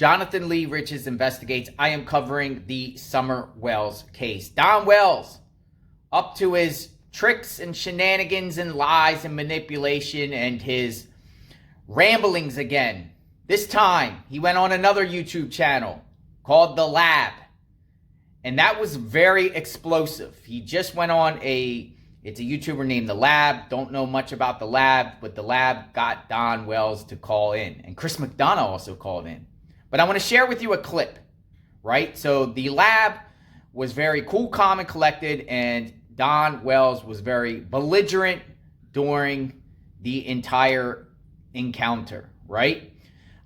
Jonathan Lee Riches Investigates. I am covering the Summer Wells case. Don Wells, up to his tricks and shenanigans and lies and manipulation and his ramblings again. This time, he went on another YouTube channel called The Lab. And that was very explosive. He just went on it's a YouTuber named The Lab. Don't know much about The Lab, but The Lab got Don Wells to call in. And Chris McDonough also called in. But I want to share with you a clip, right? So The Lab was very cool, calm, and collected, and Don Wells was very belligerent during the entire encounter, right?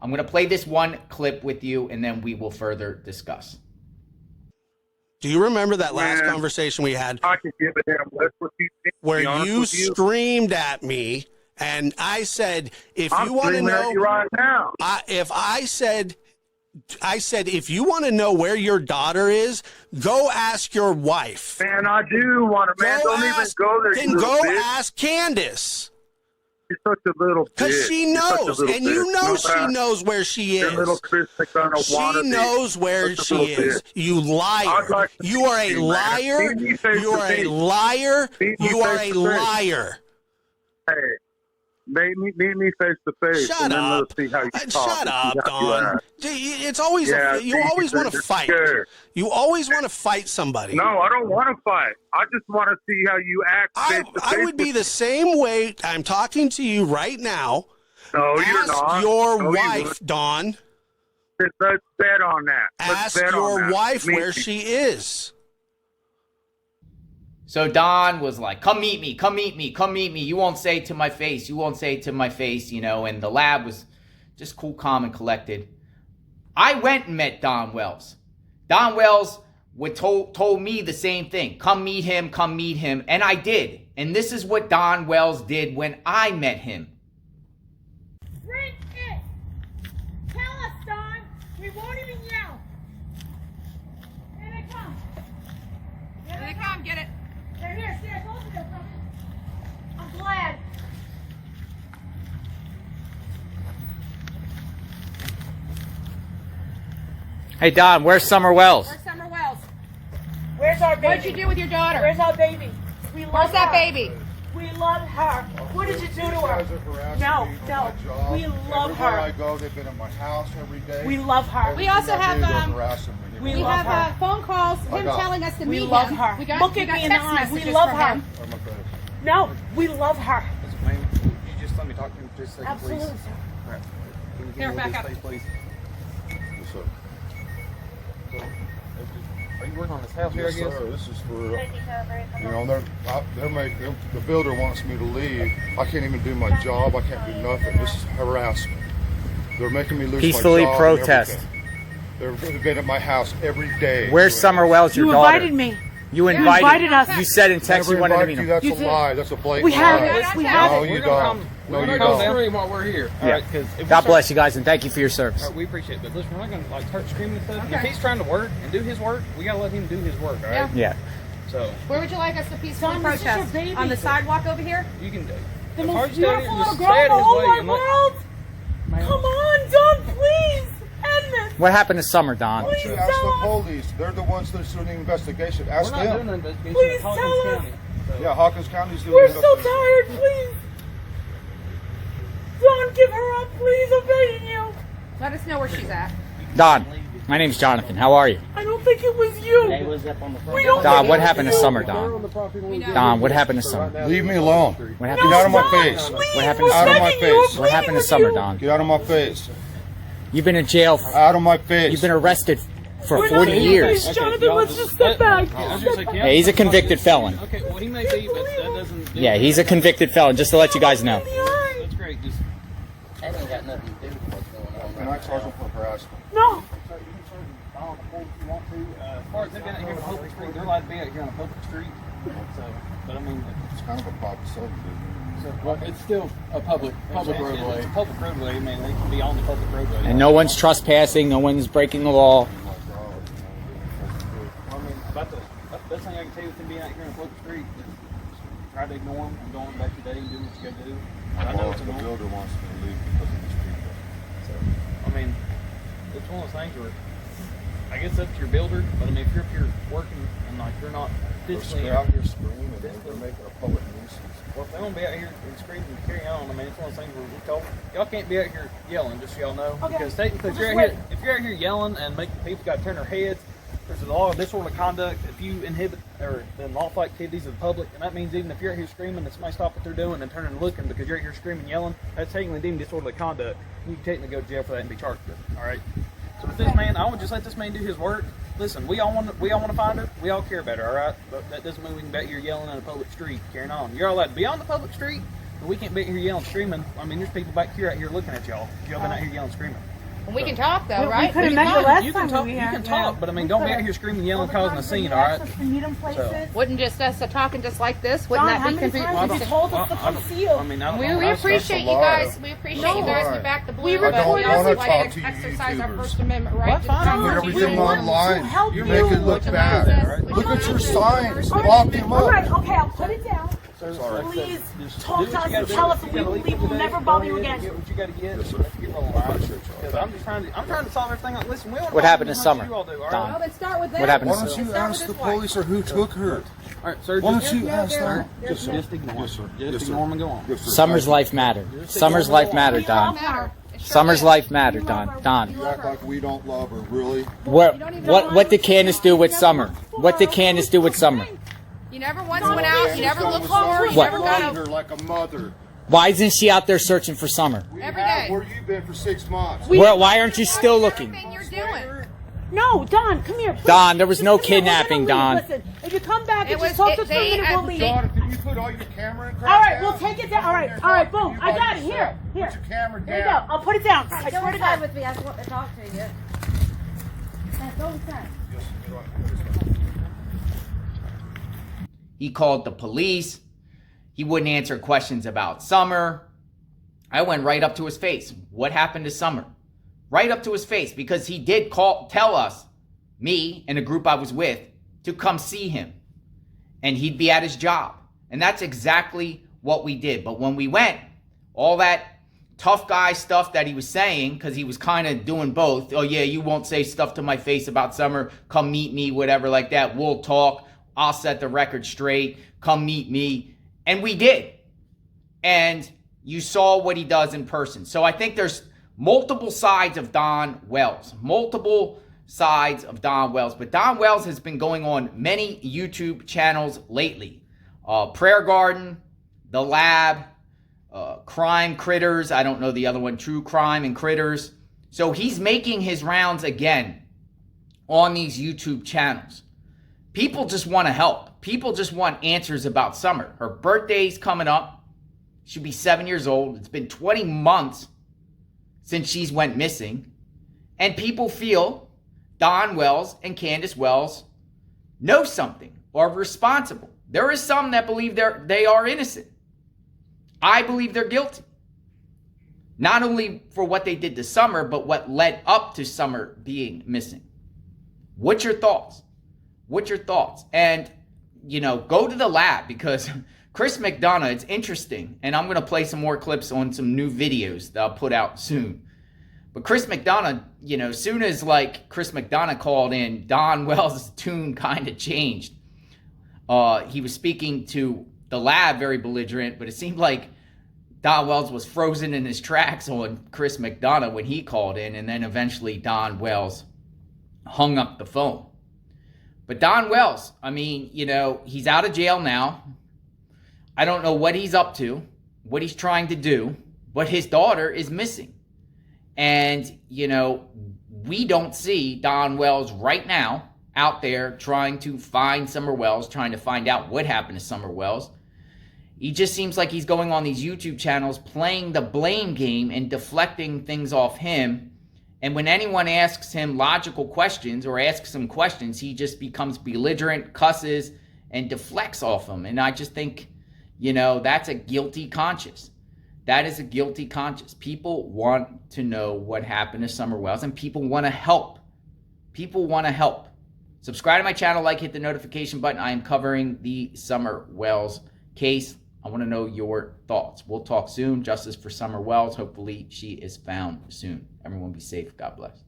I'm going to play this one clip with you, and then we will further discuss. Do you remember that last conversation we had? I can give a damn less what you think, where you screamed at me, and I said, "If you want to know," right now. I said, if you want to know where your daughter is, go ask your wife. Man, I do want to. Man, don't even go there. Then go ask Candus. She's such a little bitch. Because she knows, and you know she knows where she is. Little Chris she knows where she is. You liar. You are a liar. You are a liar. You are a liar. Hey, meet me face to face. Shut up. Shut up, Don. It's always you always want to fight. You always want to fight somebody. No, I don't want to fight. I just want to see how you act. I would be the same way. I'm talking to you right now. No, you're not. Ask your wife, Don. Let's bet on that. Ask your wife where she is. So Don was like, come meet me, come meet me, come meet me. You won't say it to my face. You won't say it to my face, you know. And The Lab was just cool, calm, and collected. I went and met Don Wells. Don Wells told me the same thing. Come meet him, come meet him. And I did. And this is what Don Wells did when I met him. Bring it! Tell us, Don. We won't even yell. Here they come. Here they come. Get it. They're here. See, I told you they're coming. I'm glad. Hey, Don, where's Summer Wells? Where's Summer Wells? Where's our baby? What'd you do with your daughter? Where's our baby? We love Where's that her. baby? We love her. What did you do to her? No. We love Everywhere her. I go, they've been at my house every day. We love her. We also have We we love have her. phone calls, him telling us to We meet love him. her. We got, Look we at got me in the text eyes. We messages love from her. him. No, we love her. Ma'am, you just let me talk to him for just a second, please. Absolutely. All right. Can you give Here, me a back little up. space, please? What's up? Are you working on this house here, I guess? Sir, this is for, you know, the builder wants me to leave. I can't even do my job. I can't do nothing. This is harassment. They're making me lose Peacefully my job. protest. They've been at my house every day. Where's Summer Wells, your You daughter? invited me. You You invited us. You said in text you wanted to meet him. That's You a did. lie. That's a blatant We have lie. it. We have No, it. you don't. No, you don't. While we're here. Yeah. Right, 'cause if we God start- bless you guys, and thank you for your service. We appreciate it, but listen, we're not going to like start screaming and stuff. If he's trying to work and do his work, we got to let him do his work, all right? Yeah. So Where would you like us to peacefully Don, this is your protest? baby. On the sidewalk over here? you can do. The As most hard as you stay- beautiful little just girl stay in out the of his whole way wide and let- world. Man. Come on, Don, please. End this. What happened to Summer, Don? You should ask the police. They're the ones that's doing the investigation. We're Ask not doing them. an investigation. Please It's Hawkins tell us. County. So, Yeah, Hawkins County's doing We're the so investigation. tired, please. Don, give her up, please. I'm begging you. Let us know where she's at. Don, my name's Jonathan. How are you? I don't think it was you. We don't Don, think what it happened to was you. Summer, Don? Don, what happened to Summer? Leave me alone. What Get happened out to of my Summer? face. Please, What happened to we're Out of my begging you. face. What happened to Please, Summer, with you. Don? Get out of my face. You've been in jail. Out of my face. You've been arrested for We're 40 not in years. place, Jonathan, let's just step back. I was gonna say, Yeah, he's a convicted felon. Okay, well, he may be, but that doesn't. Yeah, he's a convicted felon, just to let you guys know. That's great. Just Can I charge him for harassment? No. as far as they've been out here on a public street, they're allowed to be out here on a public street. So, but I mean, It's kind of a private subdivision. well, it's still a public roadway. It's a public roadway. I mean, they can be on the public roadway. And no one's trespassing, no one's breaking the law. I mean, about the best thing I can tell you with them being out here on a public street is try to ignore them and go on about your day and do what you got to do. I know it's The annoying. builder wants me to leave because of these people. So, I mean, it's one of those things where I guess that's your builder, but I mean, if you're up here working and like you're not physically They're out here screaming, and they're making a public nuisance. well, if they want to be out here and screaming and carry on, I mean, it's one of those things where we told y'all can't be out here yelling, just so y'all know. Okay. Because technically, Well, if you're out here yelling and making people got to turn their heads, there's a law of disorderly conduct. If you inhibit or the unlawful activities of the public, and that means even if you're out here screaming and somebody stop what they're doing and turn and looking because you're out here screaming, yelling, that's technically deemed disorderly conduct. You can technically go to jail for that and be charged with it. All right. So with this man, I would just let this man do his work. Listen, we all want to find her. We all care about her, all right? But that doesn't mean we can be out here yelling in a public street, carrying on. You're allowed to be on the public street, but we can't be out here yelling, screaming. I mean, there's people back here out here looking at y'all. Y'all been out here yelling, screaming. And we can talk though, We right? could've met the last You can time talk. we You were can here, talk, but I mean, don't be out here screaming, yelling, causing a scene, all right? To meet them places. Wouldn't just us talking just like this? Wouldn't Don, that how be many confusing? times have you told us to come see you? I mean, I don't know. We appreciate you guys. We appreciate you guys. We back the blue. We but record we also everything. like Talk to to you exercise our YouTubers. First Amendment right to Fine. talk Put to everything people. online. help You you. make it look bad. Look at your signs. Lock them All up. right, okay, I'll put it down. Sorry. Please Just talk do to what us you and gotta tell do. us if You we gotta leave leave, we'll today. never Go bother you ahead and again. Get what you got to get. Yes, sir. Let's get rolling. I appreciate y'all. Because I'm trying to solve everything. Like, listen, we want What happened to Summer, You all do, all right? Don? Well, then start with them. What happened Why to don't Summer? you ask the police or who took her? All right, sir. Why just- don't you ask them? Just ignore. Yes, sir. Just Yes, sir. ignore them and go on. Yes, sir. Summer's life mattered. Summer's life mattered, Don. Summer's life mattered, Don. You act like we don't love her, really? What did Candus do with Summer? What did Candus do with Summer? You never once went out. You never Done looked with for her. Summer. You What? never You got raised a. her like a mother. Why isn't she out there searching for Summer? We Every have. day. Where you been for 6 months? Why aren't you still looking? Everything you're doing. No, Don, come here. Please. Don, there was Just no come here. We're gonna kidnapping, leave. Don. Listen, if you come back It and was- just talk to us for a they minute, had- we'll leave. Don, can you put all your camera and crap All right, down? we'll take it down. All right, boom. I got it. Here. Put your camera Here you down. go. I'll put it down. I swear to God. with me. I just want to talk to you. Go inside. Yes, you're right. He called the police. He wouldn't answer questions about Summer. I went right up to his face. What happened to Summer? Right up to his face, because he did tell us, me and a group I was with, to come see him. And he'd be at his job. And that's exactly what we did. But when we went, all that tough guy stuff that he was saying, because he was kind of doing both. Oh yeah, you won't say stuff to my face about Summer. Come meet me, whatever like that. We'll talk. I'll set the record straight. Come meet me. And we did. And you saw what he does in person. So I think there's multiple sides of Don Wells. Multiple sides of Don Wells. But Don Wells has been going on many YouTube channels lately. Prayer Garden, The Lab, Crime Critters. I don't know the other one. True Crime and Critters. So he's making his rounds again on these YouTube channels. People just want to help. People just want answers about Summer. Her birthday's coming up. She'll be 7 years old. It's been 20 months since she's went missing. And people feel Don Wells and Candus Wells know something or are responsible. There is some that believe they are innocent. I believe they're guilty. Not only for what they did to Summer, but what led up to Summer being missing. What's your thoughts? What's your thoughts? And, go to the lab, because Chris McDonough, it's interesting. And I'm going to play some more clips on some new videos that I'll put out soon. But Chris McDonough, as soon as Chris McDonough called in, Don Wells' tune kind of changed. He was speaking to the lab very belligerent, but it seemed like Don Wells was frozen in his tracks on Chris McDonough when he called in, and then eventually Don Wells hung up the phone. But Don Wells, he's out of jail now. I don't know what he's up to, what he's trying to do, but his daughter is missing. And, we don't see Don Wells right now out there trying to find Summer Wells, trying to find out what happened to Summer Wells. He just seems like he's going on these YouTube channels, playing the blame game and deflecting things off him. And when anyone asks him logical questions or asks him questions, he just becomes belligerent, cusses, and deflects off them. And I just think, that's a guilty conscience. That is a guilty conscience. People want to know what happened to Summer Wells, and people want to help. People want to help. Subscribe to my channel, hit the notification button. I am covering the Summer Wells case. I want to know your thoughts. We'll talk soon. Justice for Summer Wells. Hopefully she is found soon. Everyone be safe. God bless.